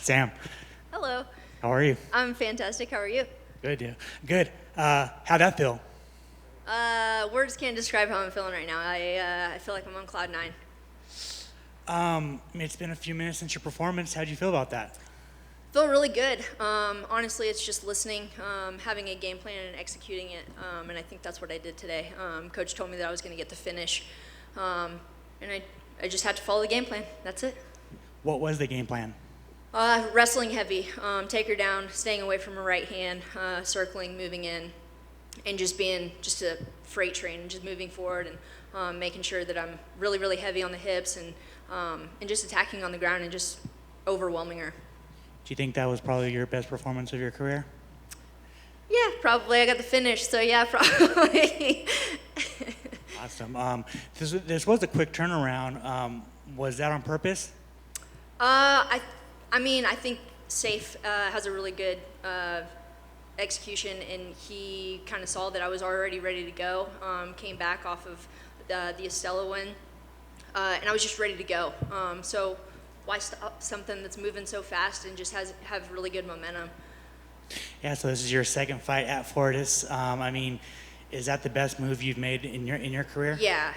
Sam, Hello. how are you? I'm fantastic. How are you? Good, yeah. Good. How'd that feel? Words can't describe how I'm feeling right now. I feel like I'm on cloud nine. It's been a few minutes since your performance. How'd you feel about that? Feel really good. Honestly, it's just listening, having a game plan and executing it, and I think that's what I did today. Coach told me that I was going to get the finish, and I just had to follow the game plan. That's it. What was the game plan? Wrestling heavy, take her down, staying away from her right hand, circling, moving in, and just being just a freight train and just moving forward and making sure that I'm really, really heavy on the hips and just attacking on the ground and just overwhelming her. Do you think that was probably your best performance of your career? Yeah, probably. I got the finish, so yeah, probably. Awesome. This was a quick turnaround. Was that on purpose? I think Safe has a really good execution, and he kind of saw that I was already ready to go. Came back off of the Estella win, and I was just ready to go. So why stop something that's moving so fast and just have really good momentum? Yeah. So this is your second fight at Fortis. Is that the best move you've made in your career? Yeah.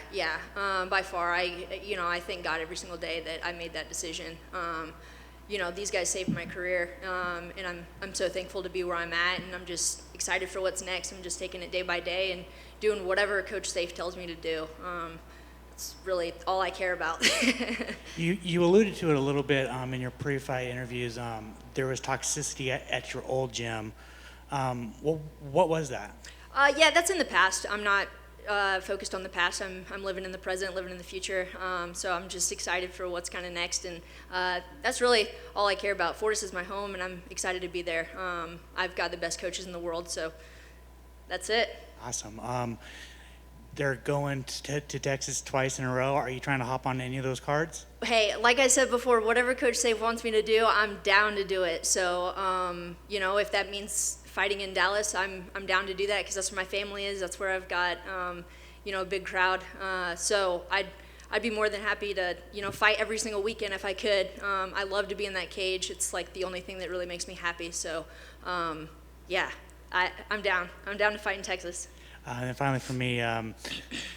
By far. I thank God every single day that I made that decision. These guys saved my career, and I'm so thankful to be where I'm at, and I'm just excited for what's next. I'm just taking it day by day and doing whatever Coach Safe tells me to do. It's really all I care about. You alluded to it a little bit in your pre-fight interviews. There was toxicity at your old gym. What was that? Yeah, that's in the past. I'm not focused on the past. I'm living in the present, living in the future. So I'm just excited for what's kind of next, and that's really all I care about. Fortis is my home, and I'm excited to be there. I've got the best coaches in the world, so that's it. Awesome. They're going to Texas twice in a row. Are you trying to hop on any of those cards? Hey, like I said before, whatever Coach Safe wants me to do, I'm down to do it. So, if that means fighting in Dallas, I'm down to do that because that's where my family is. That's where I've got, a big crowd. So I'd be more than happy to, fight every single weekend if I could. I love to be in that cage. It's like the only thing that really makes me happy. So, I'm down. I'm down to fight in Texas. And finally for me,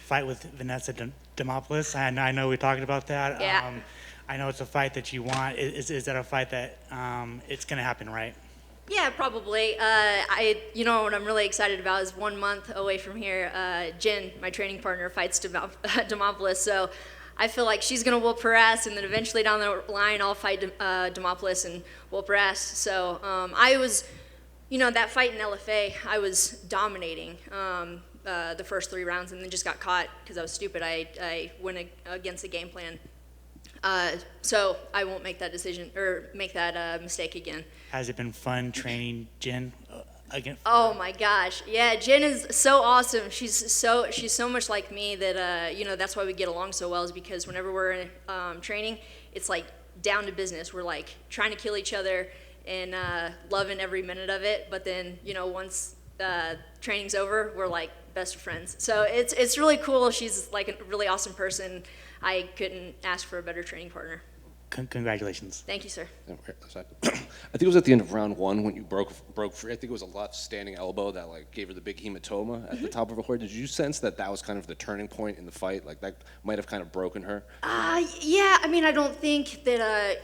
fight with Vanessa Demopoulos. I know we talked about that. Yeah. I know it's a fight that you want. Is that a fight that it's going to happen, right? Yeah, probably. What I'm really excited about is 1 month away from here, Jen, my training partner, fights Demopoulos. So I feel like she's going to whoop her ass, and then eventually down the line I'll fight Demopoulos and whoop her ass. So I was, that fight in LFA, I was dominating the first 3 rounds and then just got caught because I was stupid. I went against the game plan. So I won't make that decision or make that mistake again. Has it been fun training Jen again? Oh my gosh, yeah, Jen is so awesome. She's so much like me that that's why we get along so well, is because whenever we're training, it's like down to business. We're like trying to kill each other and loving every minute of it. But then once training's over, we're like best of friends. So it's really cool. She's like a really awesome person. I couldn't ask for a better training partner. Congratulations. Thank you, sir. I think it was at the end of round 1 when you broke free. I think it was a left standing elbow that gave her the big hematoma at the top of her head. Did you sense that was kind of the turning point in the fight? Like that might have kind of broken her? Yeah. I don't think that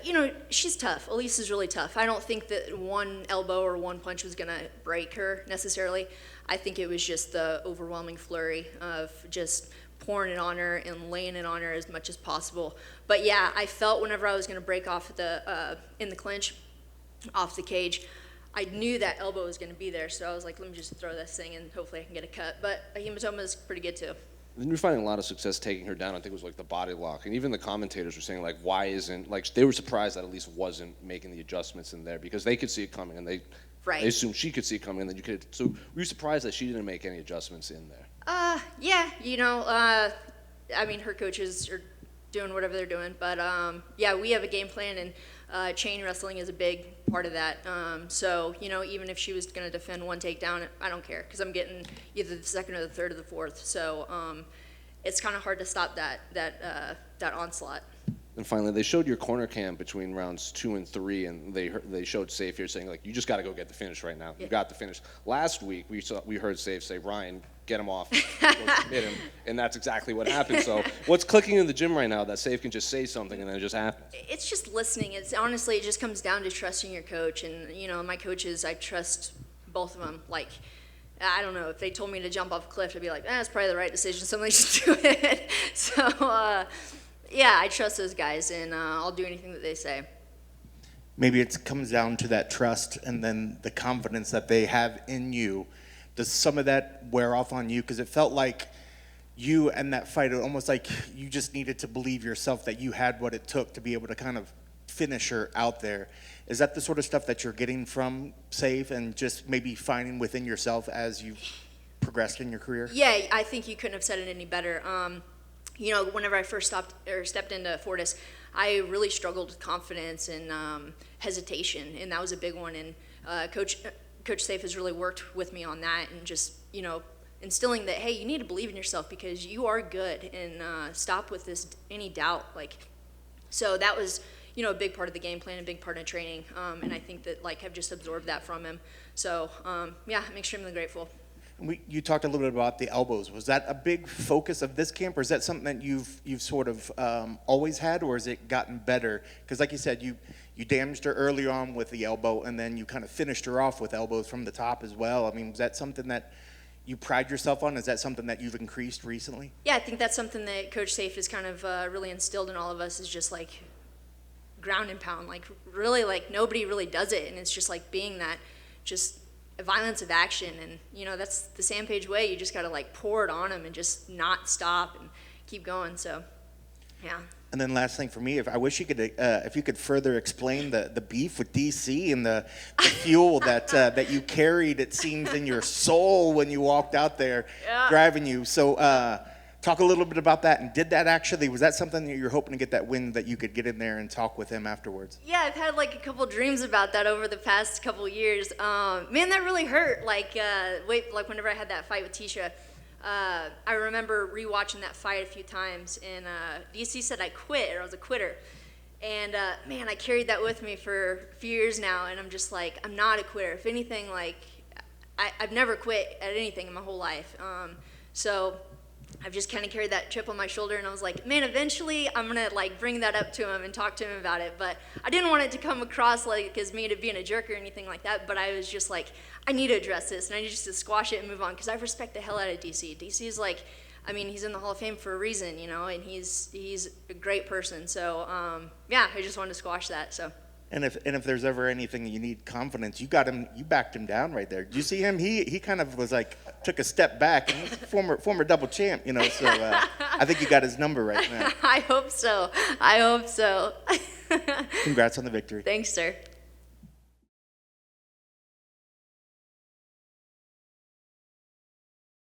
she's tough. Elise is really tough. I don't think that one elbow or one punch was gonna break her necessarily. I think it was just the overwhelming flurry of just pouring it on her and laying it on her as much as possible. But yeah, I felt whenever I was going to break off in the clinch, off the cage, I knew that elbow was going to be there. So I was like, let me just throw this thing and hopefully I can get a cut. But a hematoma is pretty good too. Then you're finding a lot of success taking her down. I think it was the body lock, and even the commentators were saying why isn't they were surprised that Elise wasn't making the adjustments in there because they could see it coming and they assumed she could see it coming and then you could. So were you surprised that she didn't make any adjustments in there? Yeah, her coaches are doing whatever they're doing, but yeah, we have a game plan, and chain wrestling is a big part of that. So even if she was going to defend one takedown, I don't care because I'm getting either the second or the third or the fourth. So it's kind of hard to stop that onslaught. And finally, they showed your corner cam between rounds 2 and 3, and they showed Safe here saying, like, you just got to go get the finish right now. You got the finish. Last week, we heard Safe say, Ryan, get him off, go submit him, and that's exactly what happened. So what's clicking in the gym right now that Safe can just say something and then it just happens? It's just listening. It's honestly, it just comes down to trusting your coach. And, you know, my coaches, I trust both of them. Like, I don't know, if they told me to jump off a cliff, I'd be like, that's probably the right decision, somebody should do it. So, yeah, I trust those guys, and I'll do anything that they say. Maybe it comes down to that trust and then the confidence that they have in you. Does some of that wear off on you? Because it felt like you and that fight, almost like you just needed to believe yourself that you had what it took to be able to kind of finish her out there. Is that the sort of stuff that you're getting from Safe and just maybe finding within yourself as you've progressed in your career? Yeah, I think you couldn't have said it any better. You know, whenever I first stepped into Fortis, I really struggled with confidence and hesitation, and that was a big one. And Coach Safe has really worked with me on that, and just, you know, instilling that, hey, you need to believe in yourself because you are good, and stop with any doubt. Like, so that was, you know, a big part of the game plan, a big part of training, and I think that, like, I've just absorbed that from him. So yeah, I'm extremely grateful. You talked a little bit about the elbows. Was that a big focus of this camp, or is that something that you've sort of always had, or has it gotten better? Because like you said, you damaged her early on with the elbow, and then you kind of finished her off with elbows from the top as well. I mean, was that something that you pride yourself on? Is that something that you've increased recently? Yeah, I think that's something that Coach Safe has kind of really instilled in all of us, is just like ground and pound. Like, really, like, nobody really does it, and it's just like being that, just a violence of action. And, you know, that's the Sandpage way. You just got to, like, pour it on them and just not stop and keep going. So, yeah. And then last thing for me, if you could further explain the beef with DC and the fuel that you carried, it seems, in your soul when you walked out there driving you. So talk a little bit about that. And was that something that you're hoping to get that win, that you could get in there and talk with him afterwards? Yeah, I've had like a couple dreams about that over the past couple years. Man, that really hurt. Like whenever I had that fight with Tisha, I remember rewatching that fight a few times, and DC said I quit, or I was a quitter. And man, I carried that with me for a few years now, and I'm just like, I'm not a quitter. If anything, like, I've never quit at anything in my whole life. So I've just kind of carried that chip on my shoulder, and I was like, man, eventually I'm gonna like bring that up to him and talk to him about it. But I didn't want it to come across like as me to being a jerk or anything like that. But I was just like, I need to address this, and I need just to squash it and move on, because I respect the hell out of DC. DC is like, I mean, he's in the Hall of Fame for a reason, you know, and he's a great person. So yeah, I just wanted to squash that. So. And if there's ever anything you need confidence, you backed him down right there. Did you see him? He kind of was like, took a step back, and he's a former double champ, you know. So I think you got his number right now. I hope so. Congrats on the victory. Thanks, sir.